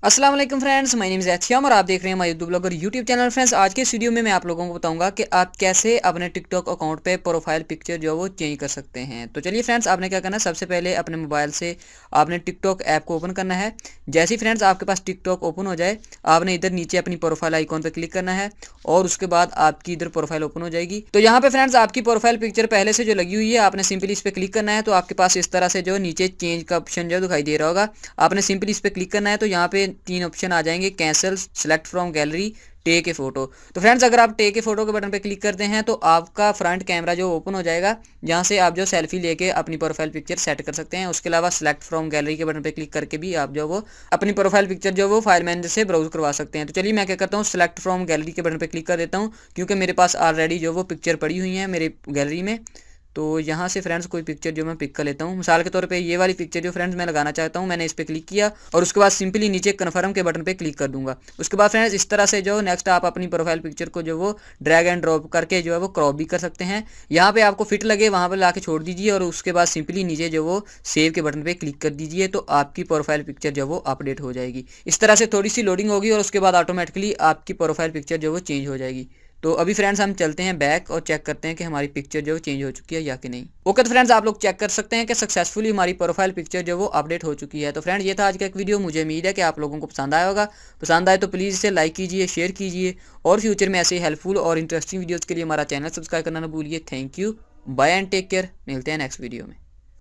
अस्सलाम वालेकुम friends, my name is एथियम और आप देख रहे हैं my YouTube blogger YouTube channel. Friends, आज के इस वीडियो में मैं आप लोगों को बताऊंगा कि आप कैसे अपने टिकटॉक अकाउंट पे प्रोफाइल पिक्चर जो वो चेंज कर सकते हैं। तो चलिए फ्रेंड्स, आपने क्या करना है, सबसे पहले अपने मोबाइल से आपने टिकटॉक ऐप को ओपन करना है। जैसे ही फ्रेंड्स आपके पास टिकटॉक ओपन हो जाए, आपने इधर नीचे अपनी प्रोफाइल आइकॉन पर क्लिक करना है और उसके बाद आपकी इधर प्रोफाइल ओपन हो जाएगी। तो यहाँ पे फ्रेंड्स आपकी प्रोफाइल पिक्चर पहले से जो लगी हुई है, आपने सिंपली इस पर क्लिक करना है। तो आपके पास इस तरह से जो नीचे चेंज का ऑप्शन जो दिखाई दे रहा होगा, आपने सिंपली इस पर क्लिक करना है। तो यहाँ पे तीन ऑप्शन आ जाएंगे, cancel, select from gallery, take a photo. तो फ्रेंड्स, अगर आप टेक ए फोटो के बटन पे क्लिक करते हैं तो आपका फ्रंट कैमरा जो ओपन हो जाएगा, जहां से आप जो सेल्फी लेके अपनी प्रोफाइल पिक्चर सेट कर सकते हैं। उसके अलावा सेलेक्ट फ्रॉम गैलरी के बटन पे क्लिक करके भी आप जो वो अपनी प्रोफाइल पिक्चर जो वो फाइल मैनेजर से ब्राउज करवा सकते हैं। तो चलिए मैं क्या करता हूँ, सेलेक्ट फ्रॉम गैलरी के बटन पे क्लिक कर देता हूँ, क्योंकि मेरे पास ऑलरेडी जो वो पिक्चर पड़ी हुई है मेरी गैलरी में। तो यहाँ से फ्रेंड्स कोई पिक्चर जो मैं पिक कर लेता हूँ। मिसाल के तौर पे ये वाली पिक्चर जो फ्रेंड्स मैं लगाना चाहता हूँ, मैंने इस पर क्लिक किया और उसके बाद सिंपली नीचे कन्फर्म के बटन पे क्लिक कर दूंगा। उसके बाद फ्रेंड्स इस तरह से जो नेक्स्ट आप अपनी प्रोफाइल पिक्चर को जो वो ड्रैग एंड ड्रॉप करके जो है वो क्रॉप भी कर सकते हैं। यहाँ पे आपको फिट लगे वहाँ पर ला के छोड़ दीजिए और उसके बाद सिंपली नीचे जो वो सेव के बटन पर क्लिक कर दीजिए। तो आपकी प्रोफाइल पिक्चर जो वो अपडेट हो जाएगी। इस तरह से थोड़ी सी लोडिंग होगी और उसके बाद ऑटोमेटिकली आपकी प्रोफाइल पिक्चर जो वो चेंज हो जाएगी। तो अभी फ्रेंड्स हम चलते हैं बैक और चेक करते हैं कि हमारी पिक्चर जो चेंज हो चुकी है या कि नहीं। ओके, तो फ्रेंड्स आप लोग चेक कर सकते हैं कि सक्सेसफुली हमारी प्रोफाइल पिक्चर जो वो अपडेट हो चुकी है। तो फ्रेंड्स ये था आज का एक वीडियो। मुझे उम्मीद है कि आप लोगों को पसंद आया होगा। पसंद आए तो प्लीज़ इसे लाइक कीजिए, शेयर कीजिए और फ्यूचर में ऐसे हेल्पफुल और इंटरेस्टिंग वीडियोज़ के लिए हमारा चैनल सब्सक्राइब करना ना भूलिए। Thank you, bye and take care. मिलते हैं नेक्स्ट वीडियो में।